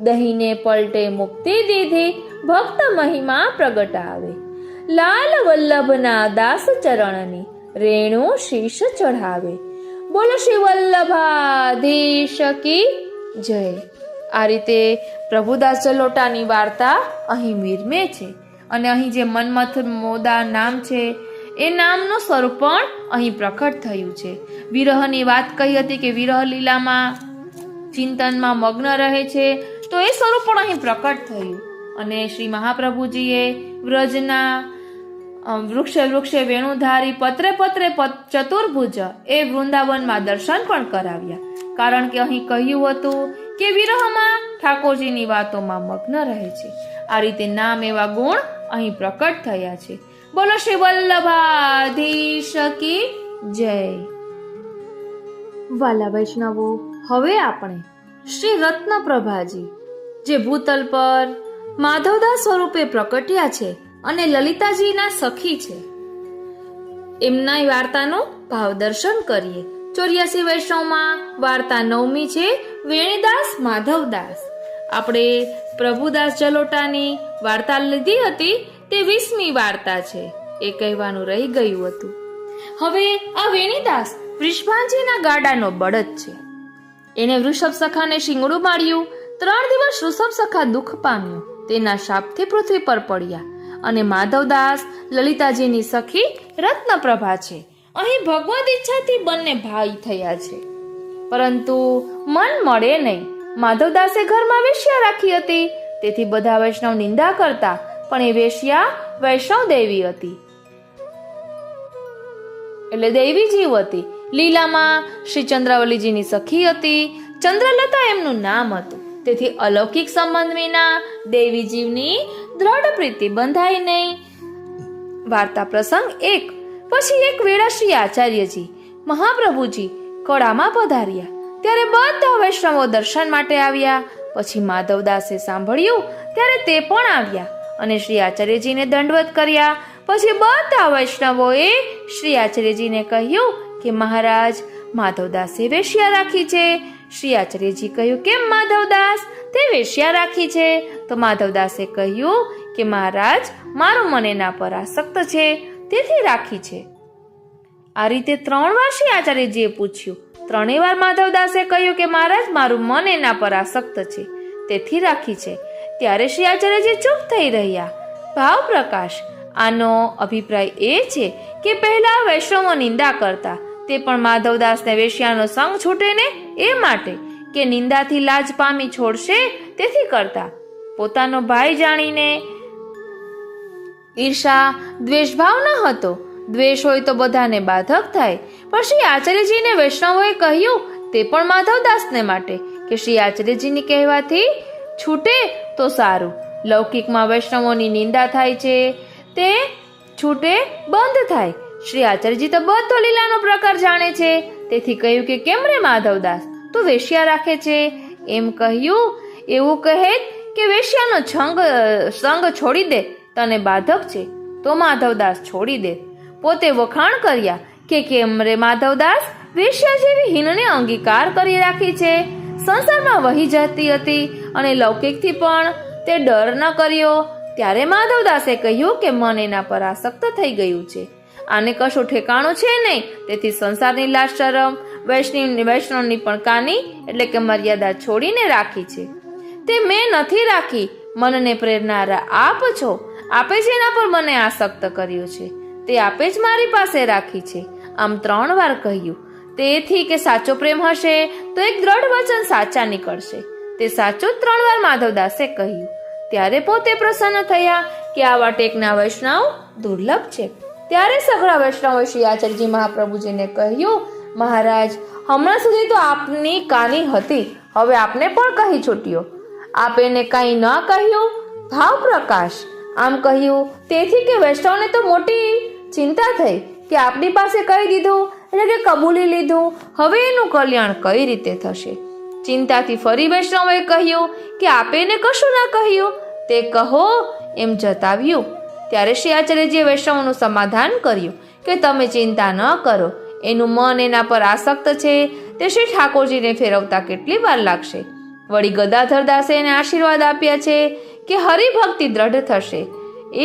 દહીંને પલટે મુક્તિ દીધી ભક્ત મહિમા પ્રગટાવે. લાલ વલ્લભના દાસ ચરણની રેણુ શીશ ચઢાવે. બોલો શ્રી વલ્લભાધીશ કી જય. આ રીતે પ્રભુદાસ જલોટાની વાર્તા અહીં મીરમે છે. અને અહીં જે મન્મથ મોદા નામ છે એ નામનું સ્વરૂપ પણ અહીં પ્રકટ થયું છે. વિરહની વાત કહી હતી કે વિરહ લીલામાં ચિંતનમાં મગ્ન રહે છે, તો એ સ્વરૂપ પણ અહીં પ્રકટ થયું. અને શ્રી મહાપ્રભુજીએ વ્રજના વૃક્ષે વૃક્ષે વેણુધારી પત્રે પત્રે ચતુર્ભુજ એ વૃંદાવનમાં દર્શન પણ કરાવ્યા. કારણ કે અહીં કહ્યું હતું કે વિરહમાં ઠાકોરજીની વાતોમાં મગ્ન રહે છે. આ રીતે નામ એવા ગુણ અહીં પ્રકટ થયા છે. બોલો શ્રી વલ્લભાધીશ કી જય. વાલા વૈષ્ણવો, હવે આપણે શ્રી રત્નપ્રભાજી જે ભૂતલ પર માધવદાસ સ્વરૂપે પ્રકટ્યા છે અને લલિતાજીના સખી છે, એમના વાર્તાનું ભાવ દર્શન કરીએ. 84 વૈષ્ણવમાં વાર્તા 9મી છે, વેણીદાસ માધવદાસ. આપણે પ્રભુદાસ જલોટાની વાર્તા લીધી હતી, તે 20મી વાર્તા છે. એ કહેવાનું રહી ગયું હતું. હવે આ વેણીદાસ વૃષભાજીના ગાડાનો બળદ છે. એને વૃષભ સખાને શિંગડું માર્યું. 3 દિવસ વૃષભ સખા દુઃખ પામ્યો. તેના શાપથી પૃથ્વી પર પડ્યા. અને માધવદાસ લલિતાજીની સખી રત્નપ્રભા છે. અહીં ભગવદ ઈચ્છાથી બંને ભાઈ થયા છે, પરંતુ મન મળે નહીં. માધવદાસે ઘરમાં વેશ્યા રાખી હતી, તેથી બધા વૈષ્ણવ નિંદા કરતા, પણ એ વેશ્યા વૈષ્ણવ દેવી હતી, એટલે દેવી જીવ હતી. લીલામાં શ્રી ચંદ્રાવલીજીની સખી હતી. ચંદ્રલતા એમનું નામ હતું. તેથી અલૌકિક સંબંધ વિના દેવી જીવની દ્રઢ પ્રીતિ બંધાય નહીં. વાર્તા પ્રસંગ 1. પછી એક વેળા શ્રી આચાર્યજી મહાપ્રભુજી કળામાં પધાર્યા. ત્યારે બધા વૈષ્ણવો દર્શન માટે આવ્યા. પછી માધવદાસે સાંભળ્યું ત્યારે તે પણ આવ્યા અને શ્રી આચાર્યજીને દંડવત કર્યા. પછી બધા વૈષ્ણવોએ શ્રી આચાર્યજીને કહ્યું કે મહારાજ, માધવદાસે વેશ્યા રાખી છે. શ્રી આચાર્યજી કહ્યું, કેમ માધવદાસ, તે વેશ્યા રાખી છે? તો માધવદાસે કહ્યું કે મહારાજ, મારું મન એના પર આસક્ત છે, તેથી રાખી છે. આ રીતે 3 વાર શ્રી આચાર્યજીએ પૂછ્યું. 3 વાર માધવદાસે કહ્યું કે મહારાજ, મારું મન એના પર આસક્ત છે, તેથી રાખી છે. ત્યારે શ્રી આચાર્યજી ચૂપ થઈ રહ્યા. ભાવ પ્રકાશ. આનો અભિપ્રાય એ છે કે પહેલા વૈષ્ણવો નિંદા કરતા, તે પણ માધવદાસને વેશ્યાનો સંગ છૂટે ને એ માટે, કે નિંદાથી લાજ પામી છોડશે તેથી કરતા. પોતાનો ભાઈ જાણીને ઈર્ષા દ્વેષભાવ ન હતો. દ્વેષ હોય તો બધાને બાધક થાય. પણ શ્રી આચાર્યજીને વૈષ્ણવોએ કહ્યું તે પણ માધવદાસને માટે, કે શ્રી આચાર્યજીની કહેવાથી છૂટે તો સારું. લૌકિકમાં વૈષ્ણવોની નિંદા થાય છે, તે છૂટે બંધ થાય. શ્રી આચાર્યજી તો બધો લીલાનો પ્રકાર જાણે છે, તેથી કહ્યું કે કેમ રે માધવદાસ, તું વેશ્યા રાખે છે? એમ કહ્યું. એવું કહે કે વેશ્યાનો સંગ છોડી દે, તને બાધક છે, તો માધવદાસ છોડી દે. પોતે વખાણ કર્યા કે કેમ રે માધવદાસ, વેશ્યા જેવી હીનને અંગીકાર કરી રાખી છે. સંસારમાં વહી જતી હતી અને લૌકિકથી પણ તે ડર ન કર્યો. ત્યારે માધવદાસે કહ્યું કે મન એના પર આસક્ત થઈ ગયું છે, આને કશું ઠેકાણું છે નહીં, તેથી સંસારની લાજ શરમ, વૈષ્ણવની પણ કાની એટલે કે મર્યાદા છોડીને રાખી છે. તે મેં નથી રાખી, મનને પ્રેરનારા આપ છો. આપે જ એના પર મને આસક્ત કર્યો છે, તે આપે જ મારી પાસે રાખી છે. આમ 3 વાર કહ્યું. તેથી કે સાચો પ્રેમ હશે તો એક દ્રઢ વચન સાચા નીકળશે. તે સાચું 3 વાર માધવદાસે કહ્યું. ત્યારે પોતે પ્રસન્ન થયા કે આવા ટેકના વૈષ્ણવ દુર્લભ છે. ત્યારે સઘળા વૈષ્ણવોએ શ્રી આચાર્યજી મહાપ્રભુજીને કહ્યું, મહારાજ, હમણાં સુધી તો આપની કાની હતી, હવે આપને પણ કહી છૂટ્યો. આપ એને કંઈ ન કહ્યું? ભાવ પ્રકાશ. આમ કહ્યું તેથી કે વૈષ્ણવને તો મોટી ચિંતા થઈ કે આપની પાસે કહી દીધું એટલે કે કબૂલી લીધું, હવે એનું કલ્યાણ કઈ રીતે થશે? ચિંતાથી ફરી વૈષ્ણવોએ કહ્યું કે આપે એને કશું ના કહ્યું, તે કહો એમ જતાવ્યું. ત્યારે શ્રી આચાર્યજીએ વૈષ્ણવનું સમાધાન કર્યું કે તમે ચિંતા ન કરો, એનું મન એના પર આસક્ત છે, તે શ્રી ઠાકોરજીને ફેરવતા કેટલી વાર લાગશે. વળી ગદાધરદાસે એને આશીર્વાદ આપ્યા છે કે હરિભક્તિ દ્રઢ થશે,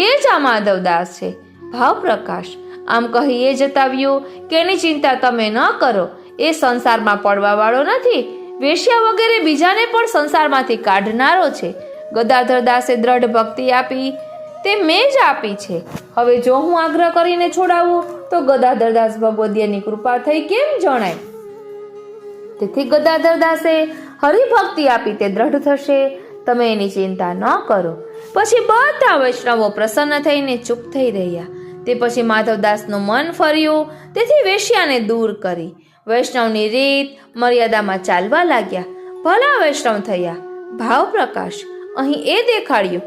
એ જ આ માધવદાસ છે. ભાવ પ્રકાશ. આમ કહી એ જતાવ્યું કે એની ચિંતા તમે ન કરો, એ સંસારમાં પડવા વાળો નથી, વેશ્યા વગેરે બીજાને પણ સંસારમાંથી કાઢનારો છે. ગદાધરદાસે દ્રઢ ભક્તિ આપી તે મેં જ આપી છે. હવે જો હું આગ્રહ કરીને છોડાવું તો ગદાધરદાસ ભગવદીયની કૃપા થઈ કેમ જણાય? તેથી ગદાધરદાસે હરિભક્તિ આપી તે દ્રઢ થશે, તમે એની ચિંતા ન કરો. પછી બધા વૈષ્ણવો પ્રસન્ન થઈને ચૂપ થઈ રહ્યા. તે પછી માધવદાસનું મન ફર્યું, તેથી વેશ્યાને દૂર કરી વૈષ્ણવની રીત મર્યાદામાં ચાલવા લાગ્યા. ભલા વૈષ્ણવ થયા. ભાવ પ્રકાશ. અહીં એ દેખાડ્યું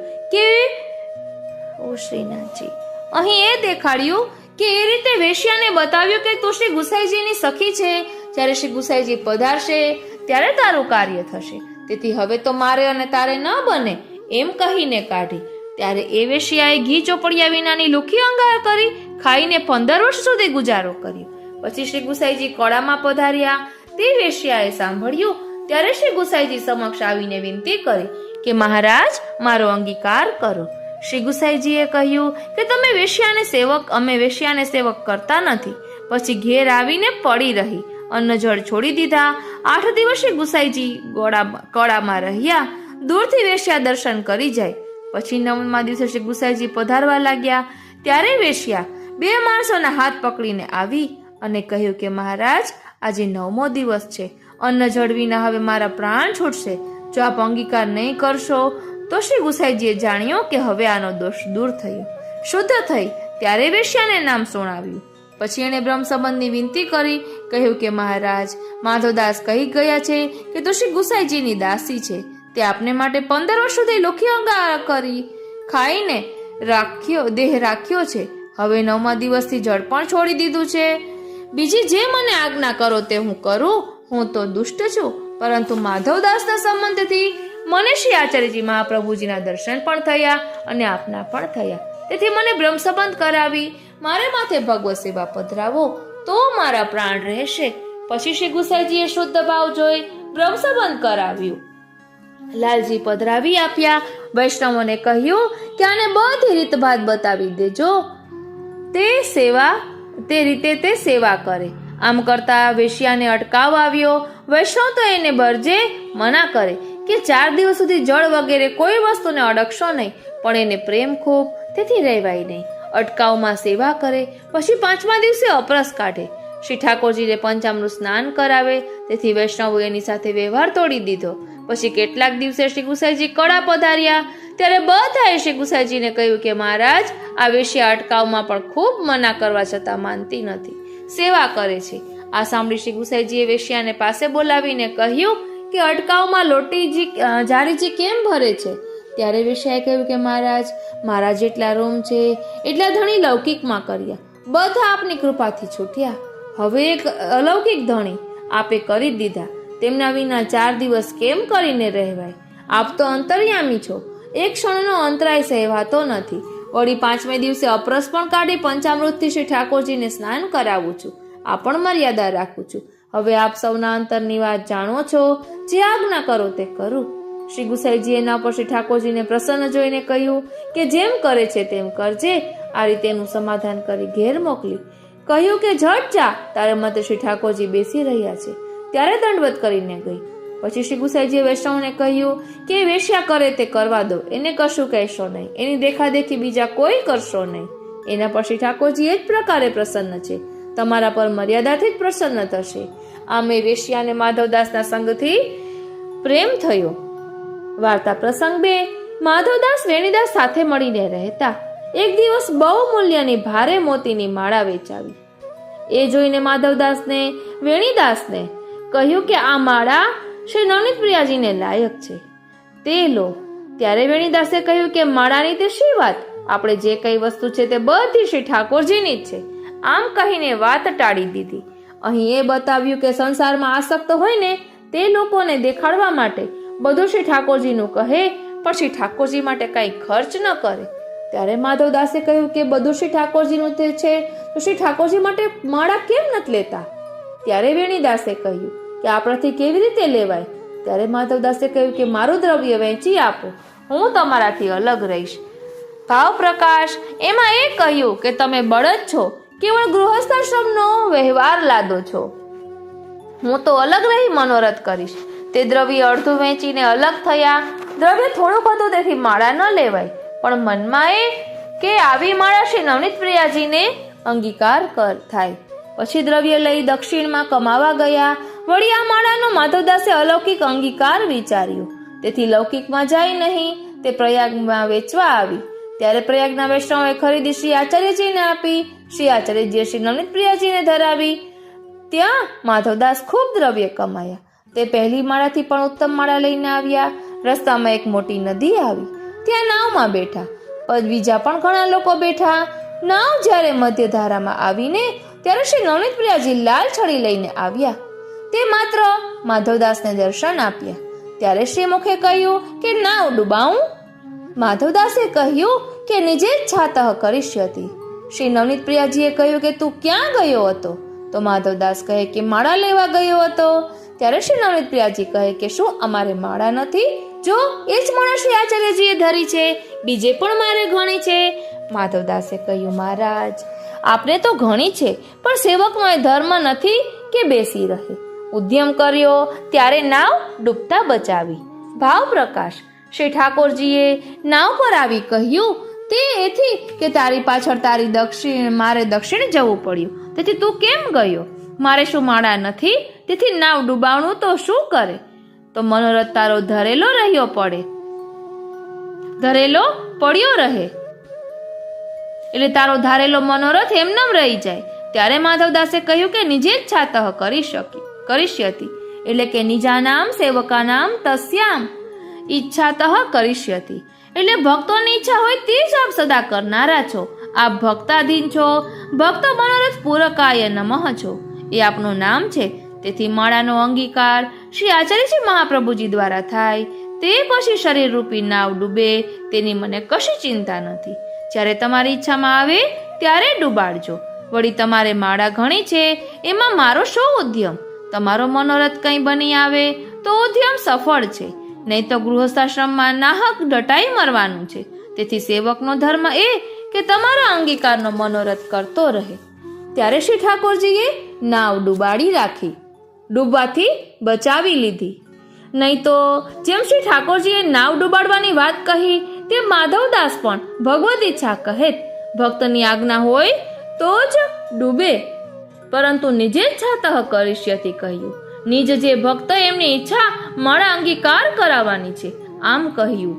કે એ રીતે વેશ્યાને બતાવ્યું કે તું શ્રી ગુસાઈજીની સખી છે, જ્યારે શ્રી ગુસાઈજી પધારશે ત્યારે તારું કાર્ય થશે, તેથી હવે તો મારે અને તારે ન બને એમ કહીને કાઢી. ત્યારે એ વેશ્યાએ ઘી ચોપડિયા વિનાની લુખી અંગાર કરી ખાઈને 15 વર્ષ સુધી ગુજારો કર્યો. પછી શ્રી ગુસાઈજી કળામાં પધાર્યા. તે વેશ્યાએ સાંભળ્યું ત્યારે શ્રી ગુસાઈજી સમક્ષ આવીને વિનંતી કરી કે મહારાજ, મારો અંગીકાર કરો. શ્રી ગુસાઈજીએ કહ્યું કે અમે વેશ્યાને સેવક કરતા નથી. પછી ઘેર આવીને પડી રહી, અન્ન જળ છોડી દીધા. 8 દિવસ શ્રી ગુસાઈજી કળામાં રહ્યા. દૂરથી વેશ્યા દર્શન કરી જાય. પછી 9મા દિવસે શ્રી ગુસાઈજી પધારવા લાગ્યા. ત્યારે વેશ્યા 2 માણસોના હાથ પકડીને આવી અને કહ્યું કે મહારાજ, આજે 9મો દિવસ છે, અન્ન જળ વિના હવે મારા પ્રાણ છૂટશે. જો આપ અંગીકાર નહીં કરશો તો શ્રી ગુસાઈજીએ જાણ્યો કે હવે આનો દોષ દૂર થયો, શુદ્ધ થઈ. ત્યારે વેશ્યાને નામ સુણાવ્યું. પછી એણે બ્રહ્મ સંબંધની વિનંતી કરી. કહ્યું કે મહારાજ, માધવદાસ કહી ગયા છે કે તું શ્રી ગુસાઈજીની દાસી છે, તે આપને માટે 15 વર્ષ સુધી લુખી અંગાર કરી ખાઈને દેહ રાખ્યો છે. હવે 9મા દિવસથી જળ પણ છોડી દીધું છે. બીજી જે મને આજ્ઞા કરો તે હું કરું. હું તો દુષ્ટ છું, પરંતુ માધવદાસના સંબંધથી મને શ્રી આચાર્યજી મહાપ્રભુજીના દર્શન પણ થયા અને આપના પણ થયા. તેથી મને બ્રહ્મ સંબંધ કરાવી મારે માથે ભગવત સેવા પધરાવો તો મારા પ્રાણ રહેશે. પછી શ્રી ગુસાઈજીએ શુદ્ધ ભાવ જોઈ પ્રસબંધ કરાવ્યું. લાલજી પધરાવી આપ્યા. વૈષ્ણવોને કહ્યું કે આને બધી રીતભાત બતાવી દેજો, તે રીતે તે સેવા કરે. આમ કરતા વેશ્યાને અટકાવ આવ્યો. વૈષ્ણવ તો એને બરજે મના કરે કે 4 દિવસ સુધી જળ વગેરે કોઈ વસ્તુને અડકશો નહીં, પણ એને પ્રેમ ખૂબ, તેથી રહેવાય નહીં. અટકાવમાં સેવા કરે, પછી 5મા દિવસે અપરસ કાઢે. શ્રી ઠાકોરજીને પંચામૃત સ્નાન કરાવે, તેથી વૈષ્ણવો એની સાથે વ્યવહાર તોડી દીધો. પછી કેટલાક દિવસે શ્રી ગુસાઈજી કડા પધાર્યા, ત્યારે બધાએ શ્રી ગુસાઈજીને કહ્યું કે મહારાજ, આ વેશ્યા અટકાવમાં પણ ખૂબ મના કરવા છતાં માનતી નથી, સેવા કરે છે. આ સાંભળી શ્રી ગુસાઈજીએ વેશ્યાને પાસે બોલાવીને કહ્યું કે અટકાવમાં લોટીજી જારીજી કેમ ભરે છે? ત્યારે વેશ્યાએ કહ્યું કે મહારાજ, મારા જેટલા રૂમ છે એટલા ધણી લૌકિકમાં કર્યા, બધા આપની કૃપાથી છૂટ્યા. હવે એક અલૌકિક ધણી આપે કરી દીધા, તેમના વિના 4 દિવસ કેમ કરીને રહેવાય? આપ તો અંતર્યામી છો, એક ક્ષણનો અંતરાય સહેવાતો નથી. વળી 5મે દિવસે અપરસ પણ કાઢી પંચામૃતથી શ્રી ઠાકોરજીને સ્નાન કરાવું છું, આ પણ મર્યાદા રાખું છું. હવે આપ સૌના અંતરની વાત જાણો છો, જે આજ્ઞા કરો તે કરું. શ્રી ગુસાઈજીએ એના પર શ્રી ઠાકોરજીને પ્રસન્ન જોઈને કહ્યું કે જેમ કરે છે તેમ કરજે. આ રીતે એનું સમાધાન કરી ઘેર મોકલી. કહ્યું કે ઝટ જા, તારે મતે શ્રી ઠાકોરજી બેસી રહ્યા છે. ત્યારે દંડવત કરીને ગઈ. પછી શ્રી ગુસાઈજીએ વૈષ્ણવને કહ્યું કે વેશ્યા કરે તે કરવા દો, એને કશું કહેશો નહીં, એની દેખાદેખી બીજા કોઈ કરશો નહીં. એના પર શ્રી ઠાકોરજી એ જ પ્રકારે પ્રસન્ન છે, તમારા પર મર્યાદાથી જ પ્રસન્ન થશે. આમે વેશ્યાને માધવદાસના સંગથી પ્રેમ થયો. વાર્તા પ્રસંગ 2. માધવદાસ વેણીદાસ સાથે મળીને રહેતા. એક દિવસ બહુ મૂલ્યની ભારે મોતીની માળા વેચાવી. એ જોઈને માધવદાસને વેણીદાસને કહ્યું કે આ માળા શ્રી નવનીત પ્રિયાજીને લાયક છે, તે લો. ત્યારે વેણીદાસે કહ્યું કે માળાની તે શી વાત, આપણે જે કઈ વસ્તુ છે તે બધી શ્રી ઠાકોરજીની જ છે. આમ કહીને વાત ટાળી દીધી. અહીં એ બતાવ્યું કે સંસારમાં આસક્ત હોય ને તે લોકોને દેખાડવા માટે બધું શ્રી ઠાકોરજીનું કહે, પણ શ્રી ઠાકોરજી માટે કઈ ખર્ચ ન કરે. ત્યારે માધવદાસે કહ્યું કે બધું શ્રી ઠાકોરજીનું તે છે, તો શ્રી ઠાકોરજી માટે માળા કેમ નથી લેતા? ત્યારે વેણીદાસે કહ્યું કે આપણાથી કેવી રીતે લેવાય? ત્યારે માધવદાસે કહ્યું કે મારું દ્રવ્ય વહેંચી આપો, હું તમારાથી અલગ રહીશ. ભાવ પ્રકાશ એમાં એ કહ્યું કે તમે બળદ છો, કેવળ ગૃહસ્થાશ્રમનો વ્યવહાર લાદો છો, હું તો અલગ રહી મનોરથ કરીશ. તે દ્રવ્ય અડધું વેચીને અલગ થયા. દ્રવ્ય થોડું હતું, તેથી માળા ન લેવાય, પણ મનમાં એ કે આવી માળા શ્રી નવનીત પ્રિયાજીને અંગીકાર થાય. પછી દ્રવ્ય લઈ દક્ષિણમાં કમાવા ગયા. વળી આ માળાનો માધવદાસે અલૌકિક અંગીકાર વિચાર્યો, તેથી લૌકિકમાં જાય નહીં, તે પ્રયાગમાં વેચવા આવી. ત્યારે પ્રયાગના વૈષ્ણવોએ ખરીદી શ્રી આચાર્યજીને આપી. શ્રી આચાર્યજીએ શ્રી નવનીત પ્રિયાજીને ધરાવી. ત્યાં માધવદાસ ખૂબ દ્રવ્ય કમાયા. તે પહેલી માળાથી પણ ઉત્તમ માળા લઈને આવ્યા. રસ્તામાં એક મોટી નદી આવી, ત્યાં નાવમાં બેઠા. બીજા પણ ઘણા લોકો બેઠા. નાવ જ્યારે મધ્યધારામાં આવીને ત્યારે શ્રી નવનીત પ્રિયાજી લાલ છડી લઈને આવ્યા. તે માત્ર માધવદાસને દર્શન આપ્યા. ત્યારે શ્રી મુખે કહ્યું કે નાવ ડૂબાવું? માધવદાસે કહ્યું કે નિજે છાતઃ કરિષ્યતિ. શ્રી નવનીત પ્રિયાજીએ કહ્યું કે તું ક્યાં ગયો હતો? તો માધવદાસ કહે કે માળા લેવા ગયો હતો. ત્યારે શ્રી નવનીત પ્રિયાજી કહે કે શું અમારે માળા નથી? જો એ જ માળા શ્રી આચાર્યજીએ ધરી છે, બીજે પણ મારે ઘણી છે. માધવદાસે કહ્યું મહારાજ, આપને તો ઘણી છે, પણ સેવકનો એ ધર્મ નથી કે બેસી રહે. ઉદ્યમ કર્યો ત્યારે નાવ ડૂબતા બચાવી. ભાવ પ્રકાશ શ્રી ઠાકોરજીએ નાવ પર આવી કહ્યું તે એથી કે તારી પાછળ મારે દક્ષિણ જવું પડ્યું, તેથી તું કેમ ગયો? મારે શું માળા નથી? તેથી નાવ ડૂબાવણું તો શું કરે? તો મનોરથ તારો ધરેલો પડ્યો રહે, એટલે તારો ધારેલો મનોરથ એમનેમ રહી જાય. ત્યારે માધવદાસે કહ્યું કે નિજે જ છાતઃ કરિષ્યતિ, એટલે કે નિજાનામ સેવકાનામ તસ્યામ ઈચ્છાતઃ કરિષ્યતિ, એટલે ભક્તોની ઈચ્છા હોય તે જ આપ સદા કરનારા છો. આપ ભક્તાધીન છો, ભક્ત મનોરથ પૂરકાય નમઃ છો, એ આપનું નામ છે. તેથી માળાનો અંગીકાર શ્રી આચાર્યજી મહાપ્રભુજી દ્વારા થાય. તે પછી શરીર રૂપી નાવ ડૂબે તેની મને કશી ચિંતા નથી. જ્યારે તમારી ઈચ્છામાં આવે ત્યારે ડૂબાડજો. વળી તમારે માળા ઘણી છે, એમાં મારો શો ઉદ્યમ? તમારો મનોરથ કંઈ બની આવે તો ઉદ્યમ સફળ છે, નહીં તો ગૃહસ્થાશ્રમમાં નાહક ડટાઈ મરવાનું છે. તેથી સેવકનો ધર્મ એ કે તમારા અંગીકારનો મનોરથ કરતો રહે. ત્યારે શ્રી ઠાકોરજીએ નાવ ડૂબાડી રાખી, ડૂબવાથી બચાવી લીધી. નહીં તો જેમ શ્રી ઠાકોરજીએ નાવ ડૂબાડવાની વાત કહી તે માધવદાસ પણ ભગવદ ઈચ્છા કહેત ભક્તની આજ્ઞા હોય તો જ ડૂબે, પરંતુ નિજેચ્છાતઃ કરિષ્યતિ કહ્યું. નિજ જે ભક્ત એમની ઈચ્છા માળા અંગીકાર કરાવવાની છે આમ કહ્યું.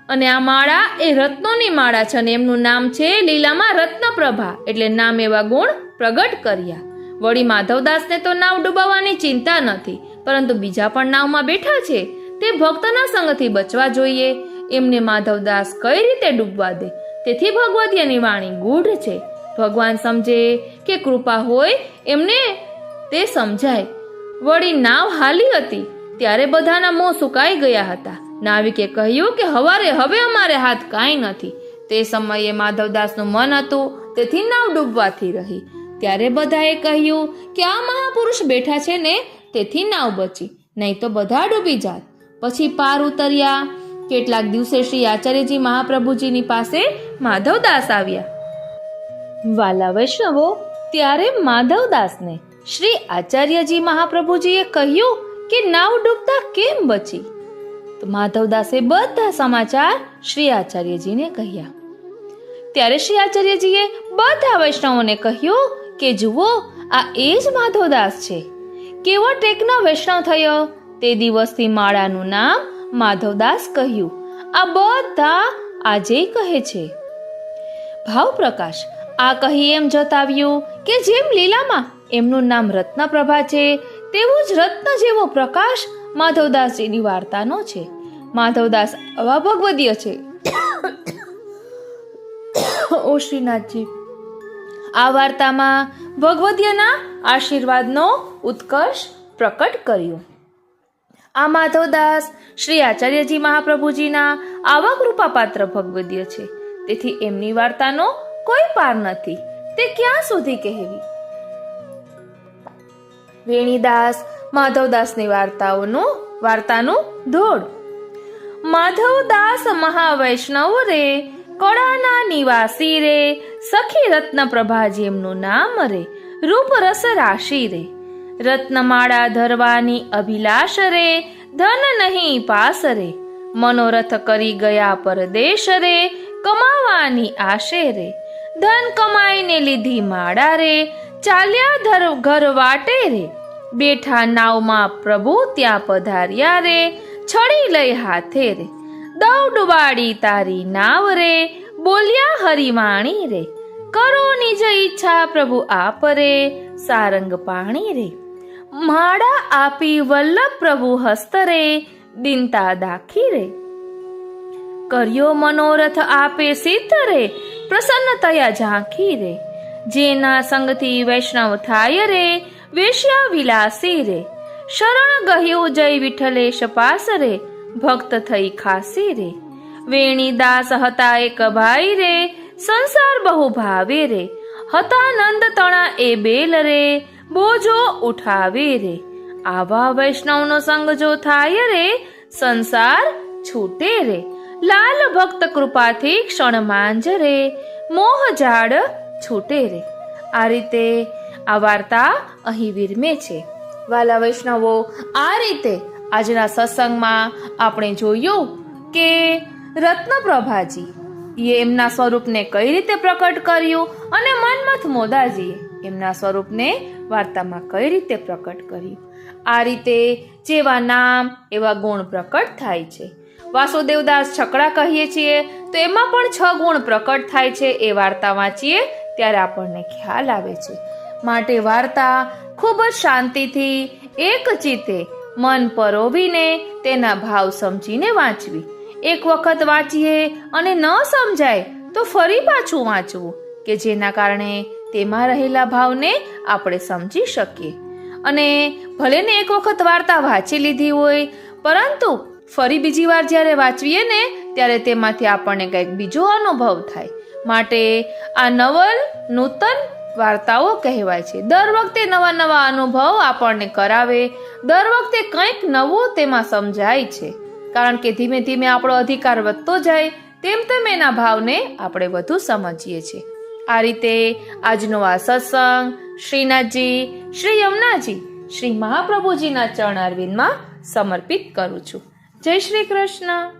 અને આ માળા એ રત્નોની માળા છે અને એમનું નામ છે લીલામાં રત્નપ્રભા, એટલે નામ એવા ગુણ પ્રગટ કર્યા. વળી માધવદાસને તો નાવ ડૂબાવવાની ચિંતા નથી, પરંતુ બીજા પણ નાવમાં બેઠા છે તે ભક્તના સંગથી બચવા જોઈએ. એમને માધવદાસ કઈ રીતે ડૂબવા દે? તેથી ભગવદીયની વાણી ગૂઢ છે. ભગવાન સમજે કે કૃપા હોય એમને તે સમજાય. વળી નાવ હાલી હતી ત્યારે બધાના મોં સુકાઈ ગયા હતા. નાવિકે કહ્યું કે હવે અમારે હાથ કાંઈ નથી. તે સમયે માધવદાસનું મન હતું તેથી નાવ ડૂબવાથી રહી. ત્યારે બધાએ કહ્યું કે આ મહાપુરુષ બેઠા છે ને તેથી નાવ બચી, નહીં તો બધા ડૂબી જાત. પછી પાર ઉતર્યા. કેટલાક દિવસે શ્રી આચાર્યજી મહાપ્રભુજીની પાસે માધવદાસ આવ્યા. વાલા વૈષ્ણવો, ત્યારે માધવદાસને શ્રી આચાર્યજી મહાપ્રભુજીએ કહ્યું કે નાવ ડૂબતા કેમ બચી? તો માધવદાસે બધા સમાચાર શ્રી આચાર્યજીને કહ્યા. ત્યારે શ્રી આચાર્યજીએ બધા વૈષ્ણવોને કહ્યું કે જુઓ, આ એ જ માધવદાસ છે. કેવો ટેકનો વૈષ્ણવ થયો. તે દિવસથી માળાનું નામ માધવદાસ કહ્યું. આ બધા આજે કહે છે. ભાવ પ્રકાશ આ કહી એમ જતાવ્યું કે જેમ લીલામાં એમનું નામ રત્નપ્રભા છે, તેવું જ રત્ન જેવો પ્રકાશ માધવદાસજીની વાર્તાનો છે. માધવદાસ આવા ભગવદીય છે. ઓ શ્રીનાથજી, આ વાર્તામાં ભગવદીયના આશીર્વાદનો ઉત્કર્ષ પ્રકટ કર્યો. આ માધવદાસ શ્રી આચાર્યજી મહાપ્રભુજીના આવા કૃપાપાત્ર ભગવદીય છે. તેથી એમની વાર્તાનો કોઈ પાર નથી, તે ક્યાં સુધી કહેવી. વેણીદાસ માધવદાસની વાર્તાનું ધોળ. માધવદાસ મહાવૈષ્ણવ રે, કળાના નિવાસી રે, સખી રત્નપ્રભા જેમનું નામ રે, રૂપ રસ રાશિ રે, રત્નમાળા ધરવાની અભિલાષ રે, ધન નહીં પાસ રે, મનોરથ કરી ગયા પરદેશ રે, કમાવાની આશે રે, ધન કમાઈને લીધી માળા રે, ચાલ્યા ઘર વાટે રે, બેઠા નાવમાં પ્રભુ ત્યાં પધાર્યા રે, છડી લઈ હાથે રે, દવ ડુબાડી તારી નાવ રે, બોલ્યા હરિવાણી રે, કરો નિજ ઈચ્છા પ્રભુ આપ રે, સારંગ પાણી રે, માળા આપી વલ્લભ પ્રભુ હસ્ત રે, દિનતા દાખી રે, કર્યો મનોરથ આપે સિદ્ધ રે, પ્રસન્ન થયા ઝાંખી રે, જેના સંગથી વૈષ્ણવ થાય રે, વેશ્યા વિલાસી રે, શરણ ગયું જય વિઠ્ઠલેશ પાસ રે, ભક્ત થઈ ખાસી રે, વેણીદાસ હતા એક ભાઈ રે, સંસાર બહુ ભાવે રે, હતા નંદ તણા એ બેલ રે, બોજો ઉઠાવે રે, આવા વૈષ્ણવનો સંગ જો થાય રે, સંસાર છૂટે રે, લાલ ભક્ત કૃપાથી ક્ષણ માંજ રે, મોહ ઝાડ છૂટે રે. આ રીતે આ વાર્તા અહીં વિરમે છે. વાલા વૈષ્ણવો, આ રીતે આજના સત્સંગમાં આપણે જોયું કે રત્નપ્રભાજી એમના સ્વરૂપને કઈ રીતે પ્રકટ કર્યું અને મન્મથ મોદાજીએ એમના સ્વરૂપને વાર્તામાં કઈ રીતે પ્રકટ કર્યું. આ રીતે જેવા નામ એવા ગુણ પ્રકટ થાય છે. વાસુદેવદાસ છકડા કહીએ છીએ તો એમાં પણ 6 ગુણ પ્રકટ થાય છે. એ વાર્તા વાંચીએ ત્યારે આપણને ખ્યાલ આવે છે. માટે વાર્તા ખૂબ જ શાંતિથી એક ચિત્તે મન પરોવીને તેના ભાવ સમજીને વાંચવી. એક વખત વાંચીએ અને ન સમજાય તો ફરી પાછું વાંચવું, કે જેના કારણે તેમાં રહેલા ભાવને આપણે સમજી શકીએ. અને ભલે ને એક વખત વાર્તા વાંચી લીધી હોય, પરંતુ ફરી બીજી વાર જ્યારે વાંચીએ ને ત્યારે તેમાંથી આપણને કંઈક બીજો અનુભવ થાય. માટે આ નવલ નૂતન વાર્તાઓ કહેવાય છે. દર વખતે નવા નવા અનુભવ આપણને કરાવે, દર વખતે કંઈક નવું તેમાં સમજાય છે. કારણ કે ધીમે ધીમે આપણો અધિકાર વધતો જાય તેમ તેમ એના ભાવને આપણે વધુ સમજીએ છીએ. આ રીતે આજનો આ સત્સંગ શ્રીનાથજી, શ્રી યમુનાજી, શ્રી મહાપ્રભુજીના ચરણ અરવિંદમાં સમર્પિત કરું છું. જય શ્રી કૃષ્ણ.